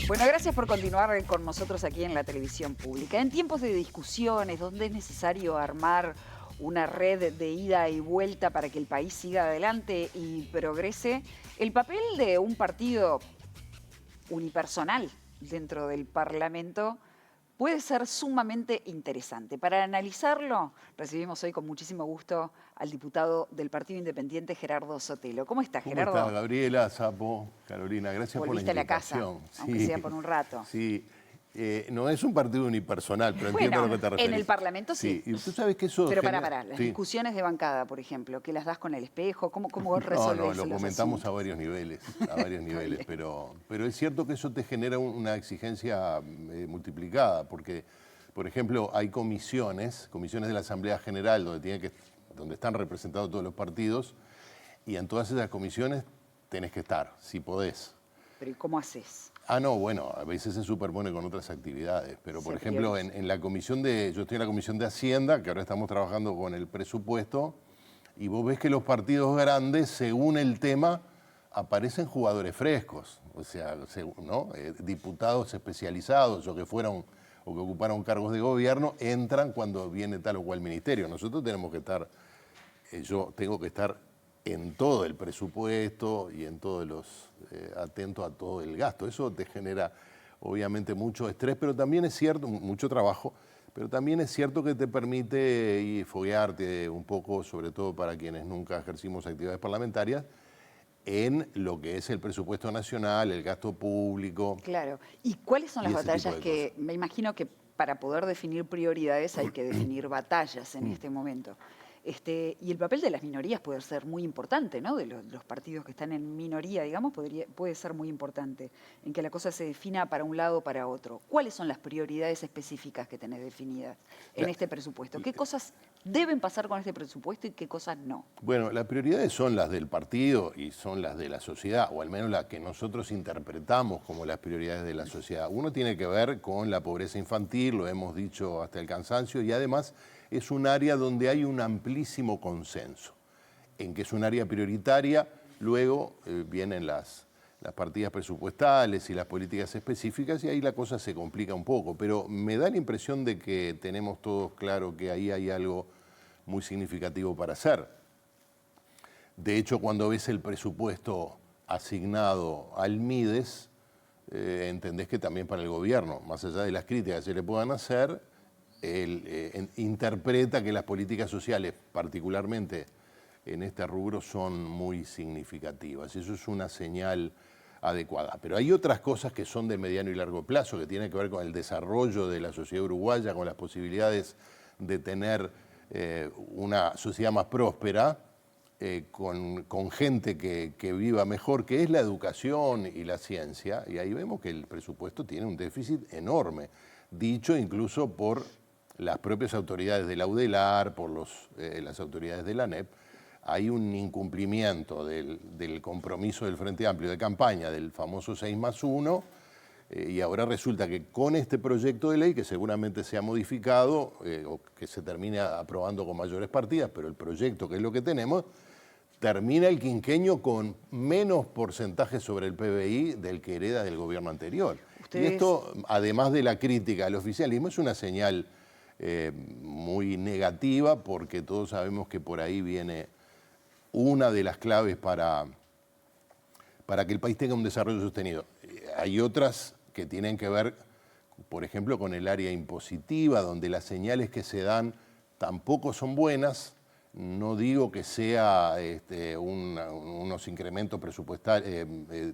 Bueno, gracias por continuar con nosotros aquí en la televisión pública. En tiempos de discusiones, donde es necesario armar una red de ida y vuelta para que el país siga adelante y progrese, el papel de un partido unipersonal dentro del Parlamento puede ser sumamente interesante. Para analizarlo, recibimos hoy con muchísimo gusto al diputado del Partido Independiente, Gerardo Sotelo. ¿Cómo estás, Gerardo? ¿Cómo estás, Gabriela, Sapo, Carolina? Gracias por la Volviste a la casa, invitación. aunque sea por un rato. Sí, no es un partido unipersonal, pero entiendo a lo que te referís. En el Parlamento sí. Sí, y tú sabes que eso Pero genera... pará, las Sí. discusiones de bancada, por ejemplo, ¿que las das con el espejo? ¿Cómo resolvés No, lo los comentamos asuntos? a varios niveles, pero es cierto que eso te genera una exigencia multiplicada, porque, por ejemplo, hay comisiones de la Asamblea General donde están representados todos los partidos, y en todas esas comisiones tenés que estar, si podés. Pero ¿y cómo haces? No, bueno, a veces se superpone con otras actividades, pero por Se ejemplo, prioriza. en la comisión yo estoy en la comisión de Hacienda, que ahora estamos trabajando con el presupuesto, y vos ves que los partidos grandes, según el tema, aparecen jugadores frescos, o sea, ¿no? Diputados especializados o que ocuparon cargos de gobierno, entran cuando viene tal o cual ministerio. Nosotros tenemos que estar, yo tengo que estar en todo el presupuesto y en todos los atento a todo el gasto. Eso te genera obviamente mucho estrés, pero también es cierto, mucho trabajo, pero también es cierto que te permite foguearte un poco, sobre todo para quienes nunca ejercimos actividades parlamentarias, en lo que es el presupuesto nacional, el gasto público. Claro. ¿Y cuáles son las ese tipo batallas de que, me imagino que para poder definir prioridades hay que definir batallas en este momento? Y el papel de las minorías puede ser muy importante, ¿no? De los partidos que están en minoría, digamos, puede ser muy importante en que la cosa se defina para un lado o para otro. ¿Cuáles son las prioridades específicas que tenés definidas en este presupuesto? ¿Qué cosas deben pasar con este presupuesto y qué cosas no? Bueno, las prioridades son las del partido y son las de la sociedad, o al menos las que nosotros interpretamos como las prioridades de la sociedad. Uno tiene que ver con la pobreza infantil, lo hemos dicho hasta el cansancio, y además es un área donde hay un amplísimo consenso, en que es un área prioritaria. Luego vienen las partidas presupuestales y las políticas específicas, y ahí la cosa se complica un poco, pero me da la impresión de que tenemos todos claro que ahí hay algo muy significativo para hacer. De hecho, cuando ves el presupuesto asignado al MIDES, entendés que también para el gobierno, más allá de las críticas que se le puedan hacer, él interpreta que las políticas sociales, particularmente en este rubro, son muy significativas. Y eso es una señal adecuada. Pero hay otras cosas que son de mediano y largo plazo, que tienen que ver con el desarrollo de la sociedad uruguaya, con las posibilidades de tener una sociedad más próspera, con gente que viva mejor, que es la educación y la ciencia. Y ahí vemos que el presupuesto tiene un déficit enorme, dicho incluso por las propias autoridades de la UDELAR, por las autoridades de la ANEP. Hay un incumplimiento del compromiso del Frente Amplio de campaña, del famoso 6+1, y ahora resulta que con este proyecto de ley, que seguramente se ha modificado o que se termine aprobando con mayores partidas, pero el proyecto, que es lo que tenemos, termina el quinquenio con menos porcentaje sobre el PBI del que hereda del gobierno anterior. Y esto, además de la crítica al oficialismo, es una señal muy negativa, porque todos sabemos que por ahí viene una de las claves para que el país tenga un desarrollo sostenido. Hay otras que tienen que ver, por ejemplo, con el área impositiva, donde las señales que se dan tampoco son buenas. No digo que sea unos incrementos presupuestarios,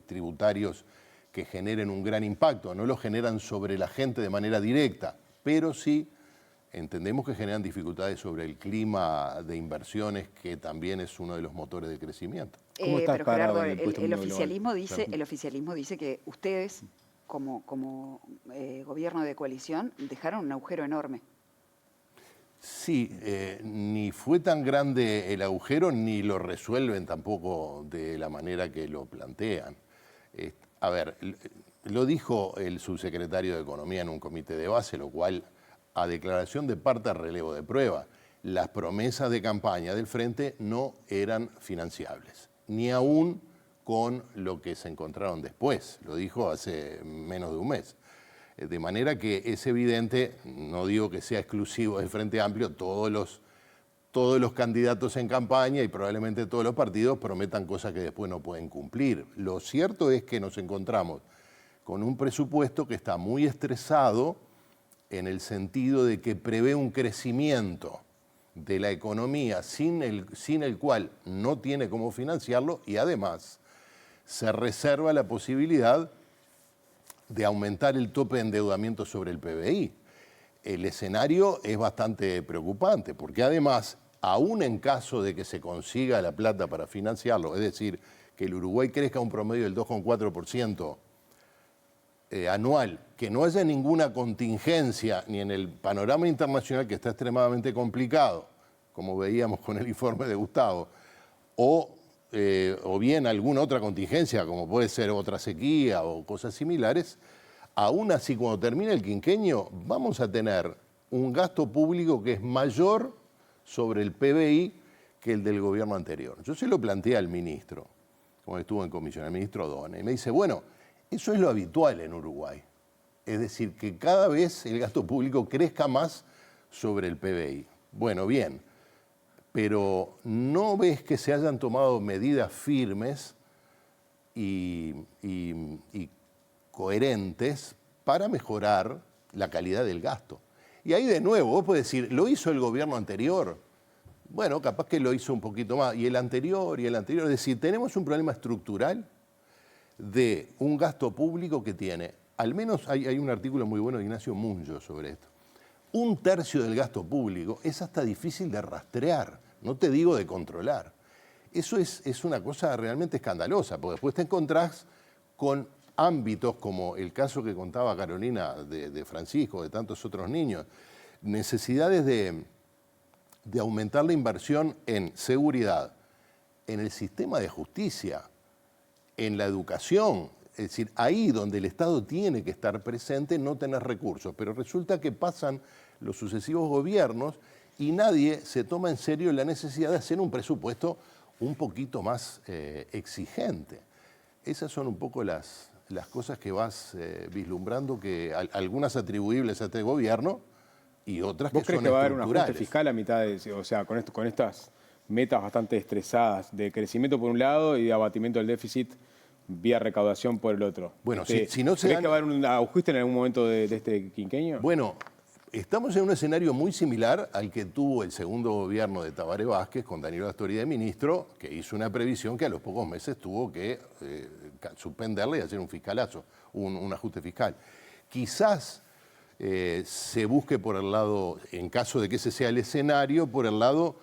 tributarios que generen un gran impacto, no lo generan sobre la gente de manera directa, pero sí entendemos que generan dificultades sobre el clima de inversiones, que también es uno de los motores de crecimiento. ¿Cómo estás Pero parado Gerardo, en el puesto el mínimo oficialismo global? el oficialismo dice que ustedes, como gobierno de coalición, dejaron un agujero enorme. Sí, ni fue tan grande el agujero, ni lo resuelven tampoco de la manera que lo plantean. A ver, lo dijo el subsecretario de Economía en un comité de base, lo cual, a declaración de parte, a relevo de prueba, las promesas de campaña del Frente no eran financiables, ni aún con lo que se encontraron después. Lo dijo hace menos de un mes. De manera que es evidente, no digo que sea exclusivo del Frente Amplio, todos los candidatos en campaña y probablemente todos los partidos prometan cosas que después no pueden cumplir. Lo cierto es que nos encontramos con un presupuesto que está muy estresado en el sentido de que prevé un crecimiento de la economía sin el cual no tiene cómo financiarlo, y además se reserva la posibilidad de aumentar el tope de endeudamiento sobre el PBI. El escenario es bastante preocupante porque además, aún en caso de que se consiga la plata para financiarlo, es decir, que el Uruguay crezca un promedio del 2,4% anual, que no haya ninguna contingencia ni en el panorama internacional, que está extremadamente complicado, como veíamos con el informe de Gustavo, o bien alguna otra contingencia, como puede ser otra sequía o cosas similares, aún así cuando termine el quinquenio vamos a tener un gasto público que es mayor sobre el PBI que el del gobierno anterior. Yo se lo planteé al ministro, como estuvo en comisión, al ministro Dona, y me dice, bueno, eso es lo habitual en Uruguay. Es decir, que cada vez el gasto público crezca más sobre el PBI. Bueno, bien, pero ¿no ves que se hayan tomado medidas firmes y coherentes para mejorar la calidad del gasto? Y ahí de nuevo, vos podés decir, ¿lo hizo el gobierno anterior? Bueno, capaz que lo hizo un poquito más. Y el anterior, es decir, tenemos un problema estructural de un gasto público que tiene, al menos hay un artículo muy bueno de Ignacio Munjo sobre esto, 1/3 del gasto público es hasta difícil de rastrear, no te digo de controlar. Eso es una cosa realmente escandalosa, porque después te encontrás con ámbitos como el caso que contaba Carolina de Francisco, de tantos otros niños, necesidades de aumentar la inversión en seguridad, en el sistema de justicia, en la educación. Es decir, ahí donde el Estado tiene que estar presente, no tener recursos. Pero resulta que pasan los sucesivos gobiernos y nadie se toma en serio la necesidad de hacer un presupuesto un poquito más exigente. Esas son un poco las cosas que vas vislumbrando, que algunas atribuibles a este gobierno y otras que son estructurales. ¿Vos crees que va a haber un ajuste fiscal a mitad de, o sea, con estas metas bastante estresadas de crecimiento por un lado y de abatimiento del déficit vía recaudación por el otro? Bueno, si no se ¿Crees dan... que va a haber un ajuste en algún momento de este quinquenio? Bueno, estamos en un escenario muy similar al que tuvo el segundo gobierno de Tabaré Vázquez con Danilo Astori de ministro, que hizo una previsión que a los pocos meses tuvo que suspenderla y hacer un fiscalazo, un ajuste fiscal. Quizás se busque por el lado, en caso de que ese sea el escenario, por el lado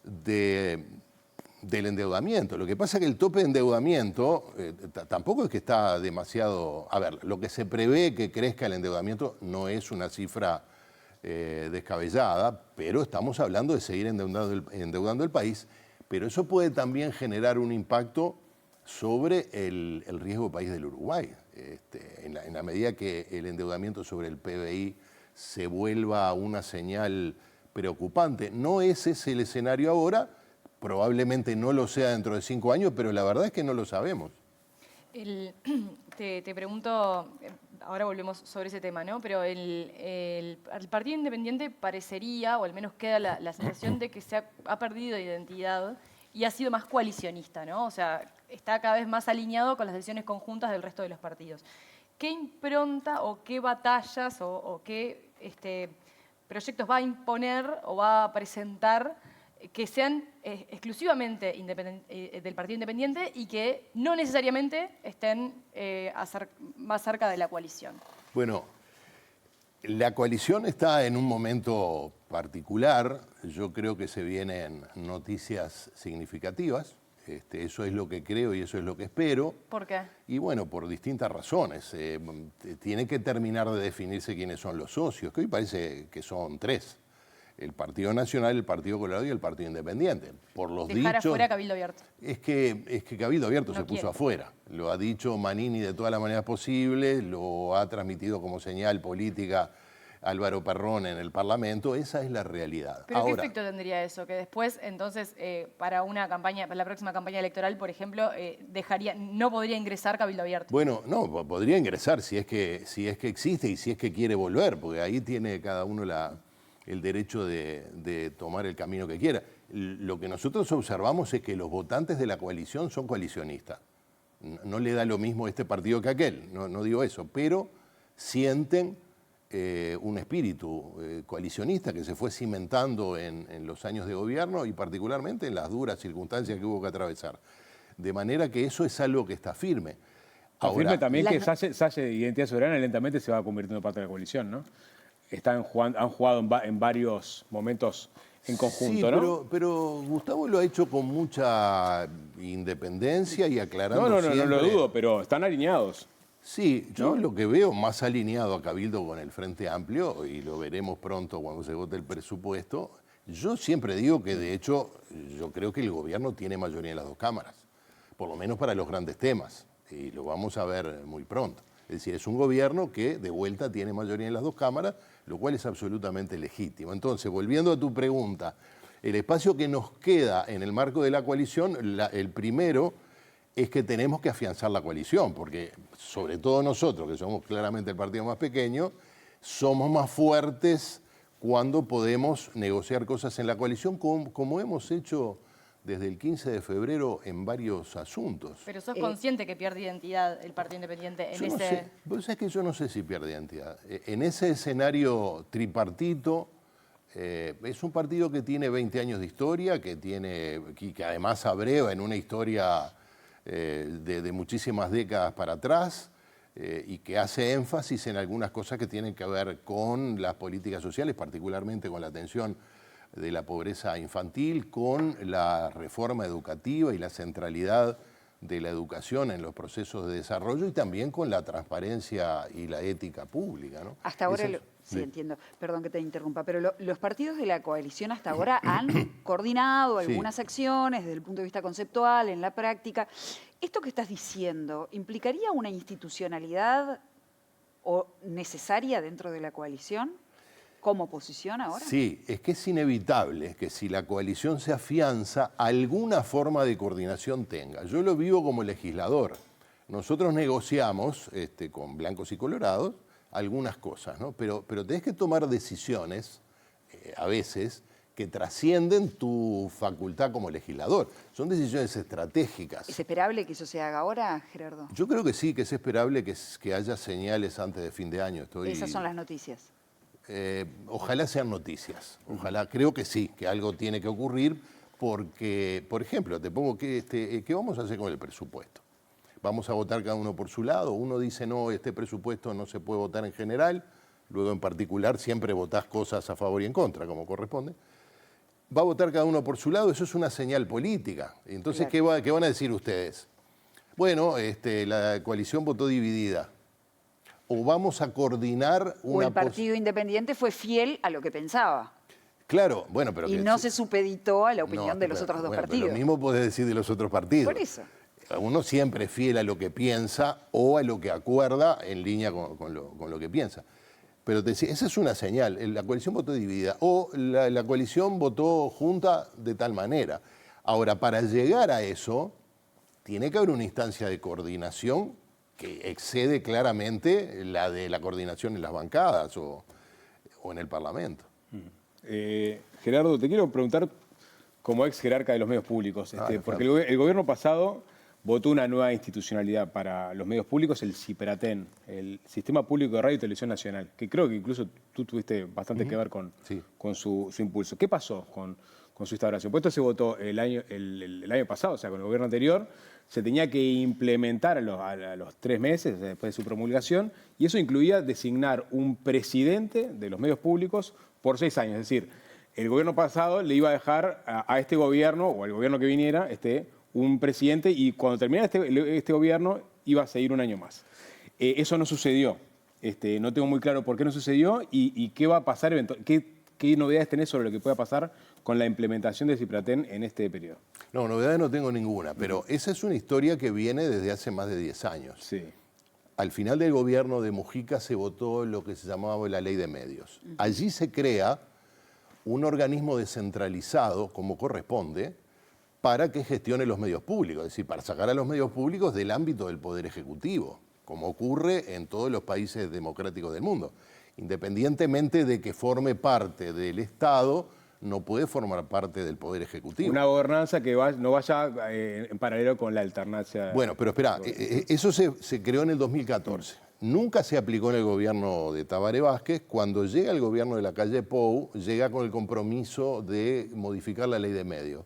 del endeudamiento. Lo que pasa es que el tope de endeudamiento tampoco es que está demasiado... A ver, lo que se prevé que crezca el endeudamiento no es una cifra descabellada, pero estamos hablando de seguir endeudando el país, pero eso puede también generar un impacto sobre el riesgo país del Uruguay. En la medida que el endeudamiento sobre el PBI se vuelva una señal preocupante. No es ese el escenario ahora, probablemente no lo sea dentro de 5 años, pero la verdad es que no lo sabemos. Te pregunto, ahora volvemos sobre ese tema, ¿no? Pero el Partido Independiente parecería, o al menos queda la sensación de que ha perdido identidad y ha sido más coalicionista, ¿no? O sea, está cada vez más alineado con las decisiones conjuntas del resto de los partidos. ¿Qué impronta o qué batallas o qué proyectos va a imponer o va a presentar que sean exclusivamente del Partido Independiente y que no necesariamente estén más cerca de la coalición? Bueno, la coalición está en un momento particular. Yo creo que se vienen noticias significativas. Eso es lo que creo y eso es lo que espero. ¿Por qué? Y bueno, por distintas razones. Tiene que terminar de definirse quiénes son los socios, que hoy parece que son 3. El Partido Nacional, el Partido Colorado y el Partido Independiente. Por los Dejar dichos, afuera Cabildo Abierto. Es que Cabildo Abierto No se puso quiere. afuera. Lo ha dicho Manini de todas las maneras posibles, lo ha transmitido como señal política Álvaro Perrón en el Parlamento, esa es la realidad. ¿Pero Ahora, qué efecto tendría eso? Que después, entonces, para una campaña, para la próxima campaña electoral, por ejemplo, no podría ingresar Cabildo Abierto. bueno, no, podría ingresar si es que existe y si es que quiere volver, porque ahí tiene cada uno el derecho de tomar el camino que quiera. Lo que nosotros observamos es que los votantes de la coalición son coalicionistas. No le da lo mismo este partido que aquel, no digo eso, pero sienten un espíritu coalicionista que se fue cimentando en los años de gobierno y particularmente en las duras circunstancias que hubo que atravesar. De manera que eso es algo que está firme. Firme también que Salle de Identidad Soberana lentamente se va convirtiendo en parte de la coalición, ¿no? Han jugado en varios momentos en conjunto, sí, ¿no? pero Gustavo lo ha hecho con mucha independencia y aclarando No siempre. lo dudo, pero están alineados. Sí, yo lo que veo más alineado a Cabildo con el Frente Amplio, y lo veremos pronto cuando se vote el presupuesto, yo siempre digo que de hecho yo creo que el gobierno tiene mayoría en las dos cámaras, por lo menos para los grandes temas, y lo vamos a ver muy pronto. Es decir, es un gobierno que de vuelta tiene mayoría en las dos cámaras, lo cual es absolutamente legítimo. Entonces, volviendo a tu pregunta, el espacio que nos queda en el marco de la coalición, el primero es que tenemos que afianzar la coalición, porque sobre todo nosotros, que somos claramente el partido más pequeño, somos más fuertes cuando podemos negociar cosas en la coalición, como hemos hecho desde el 15 de febrero en varios asuntos. Pero sos consciente que pierde identidad el Partido Independiente en Yo no ese... sé, vos sabés que yo no sé si pierde identidad. En ese escenario tripartito, es un partido que tiene 20 años de historia, que además abreva en una historia de muchísimas décadas para atrás, y que hace énfasis en algunas cosas que tienen que ver con las políticas sociales, particularmente con la atención de la pobreza infantil, con la reforma educativa y la centralidad de la educación en los procesos de desarrollo y también con la transparencia y la ética pública, ¿no? Hasta ahora, sí, entiendo, perdón que te interrumpa, pero los partidos de la coalición hasta ahora han coordinado algunas acciones desde el punto de vista conceptual, en la práctica. ¿Esto que estás diciendo implicaría una institucionalidad necesaria dentro de la coalición? ¿Como oposición ahora? Sí, es que es inevitable que si la coalición se afianza, alguna forma de coordinación tenga. Yo lo vivo como legislador. Nosotros negociamos con blancos y colorados algunas cosas, ¿no? Pero tenés que tomar decisiones, a veces, que trascienden tu facultad como legislador. Son decisiones estratégicas. ¿Es esperable que eso se haga ahora, Gerardo? Yo creo que sí, que es esperable que haya señales antes de fin de año. Esas son las noticias. Ojalá sean noticias, ojalá, creo que sí, que algo tiene que ocurrir porque, por ejemplo, te pongo ¿qué vamos a hacer con el presupuesto? Vamos a votar cada uno por su lado, uno dice no, este presupuesto no se puede votar en general, luego en particular siempre votás cosas a favor y en contra, como corresponde. Va a votar cada uno por su lado, eso es una señal política. Entonces, claro. ¿Qué van a decir ustedes? Bueno, la coalición votó dividida. O vamos a coordinar una... O el Partido Independiente fue fiel a lo que pensaba. Claro, bueno, pero... Y no se supeditó a la opinión de los otros dos partidos. Lo mismo podés decir de los otros partidos. Por eso. Uno siempre es fiel a lo que piensa o a lo que acuerda en línea con lo que piensa. Pero te decía, esa es una señal. La coalición votó dividida o la coalición votó junta de tal manera. Ahora, para llegar a eso, tiene que haber una instancia de coordinación que excede claramente la de la coordinación en las bancadas o en el Parlamento. Gerardo, te quiero preguntar como ex jerarca de los medios públicos, porque el gobierno pasado votó una nueva institucionalidad para los medios públicos, el CIPRATEN, el Sistema Público de Radio y Televisión Nacional, que creo que incluso tú tuviste bastante que ver con su impulso. ¿Qué pasó con su instauración? Pues esto se votó el año pasado, o sea, con el gobierno anterior, se tenía que implementar a los 3 meses después de su promulgación, y eso incluía designar un presidente de los medios públicos por 6 años. Es decir, el gobierno pasado le iba a dejar a este gobierno, o al gobierno que viniera, un presidente, y cuando terminara este gobierno iba a seguir un año más. Eso no sucedió. No tengo muy claro por qué no sucedió y qué va a pasar eventualmente. ¿Qué novedades tenés sobre lo que pueda pasar con la implementación de CIPRATEN en este periodo? No, novedades no tengo ninguna, pero esa es una historia que viene desde hace más de 10 años. Sí. al final del gobierno de Mujica se votó lo que se llamaba la Ley de Medios. Allí se crea un organismo descentralizado, como corresponde, para que gestione los medios públicos, es decir, para sacar a los medios públicos del ámbito del Poder Ejecutivo, como ocurre en todos los países democráticos del mundo. Independientemente de que forme parte del Estado, no puede formar parte del Poder Ejecutivo. Una gobernanza que no vaya en paralelo con la alternancia. Bueno, pero espera, eso se creó en el 2014. Nunca se aplicó en el gobierno de Tabaré Vázquez. Cuando llega el gobierno de la calle Pou, llega con el compromiso de modificar la Ley de Medios.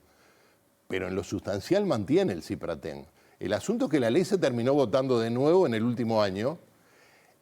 Pero en lo sustancial mantiene el CIPRATEN. El asunto es que la ley se terminó votando de nuevo en el último año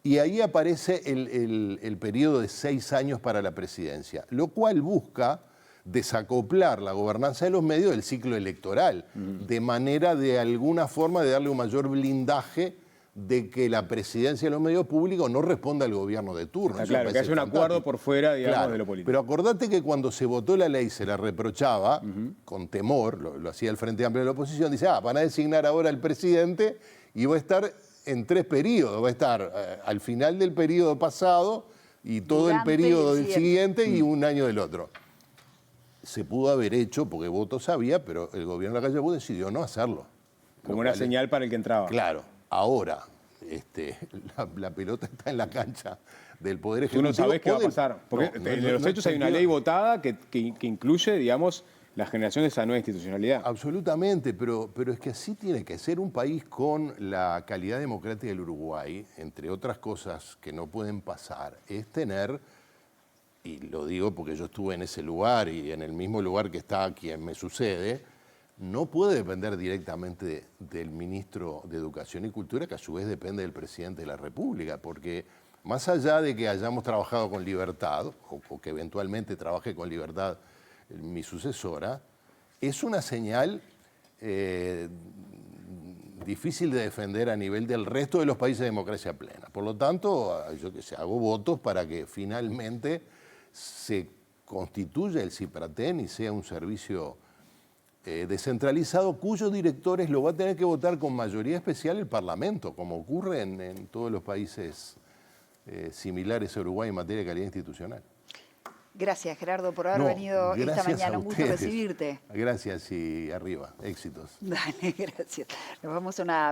y ahí aparece el periodo de 6 años para la presidencia, lo cual busca desacoplar la gobernanza de los medios del ciclo electoral, de manera de alguna forma de darle un mayor blindaje de que la presidencia de los medios públicos no responda al gobierno de turno. Claro, que haya un acuerdo por fuera, digamos, de lo político. Pero acordate que cuando se votó la ley se la reprochaba, con temor, lo hacía el Frente Amplio de la oposición, dice, van a designar ahora al presidente y va a estar en 3 periodos, va a estar al final del periodo pasado y todo el periodo del siguiente y un año del otro. Se pudo haber hecho, porque votos había, pero el gobierno de la calle Pou decidió no hacerlo. Como una señal para el que entraba. Claro. Ahora, la pelota está en la cancha del Poder Ejecutivo. Tú no sabes qué va a pasar. Porque en los hechos hay una ley votada que incluye, digamos, la generación de esa nueva institucionalidad. Absolutamente, pero es que así tiene que ser un país con la calidad democrática del Uruguay, entre otras cosas que no pueden pasar, es tener, y lo digo porque yo estuve en ese lugar y en el mismo lugar que está quien me sucede, no puede depender directamente del ministro de Educación y Cultura, que a su vez depende del presidente de la República, porque más allá de que hayamos trabajado con libertad, o que eventualmente trabaje con libertad mi sucesora, es una señal difícil de defender a nivel del resto de los países de democracia plena. Por lo tanto, yo que sé, hago votos para que finalmente se constituya el CIPRATEN y sea un servicio descentralizado cuyos directores lo va a tener que votar con mayoría especial el Parlamento, como ocurre en todos los países similares a Uruguay en materia de calidad institucional. Gracias, Gerardo, por haber venido esta mañana. Un gusto recibirte. Gracias y arriba. Éxitos. Dale, gracias. Nos vamos a una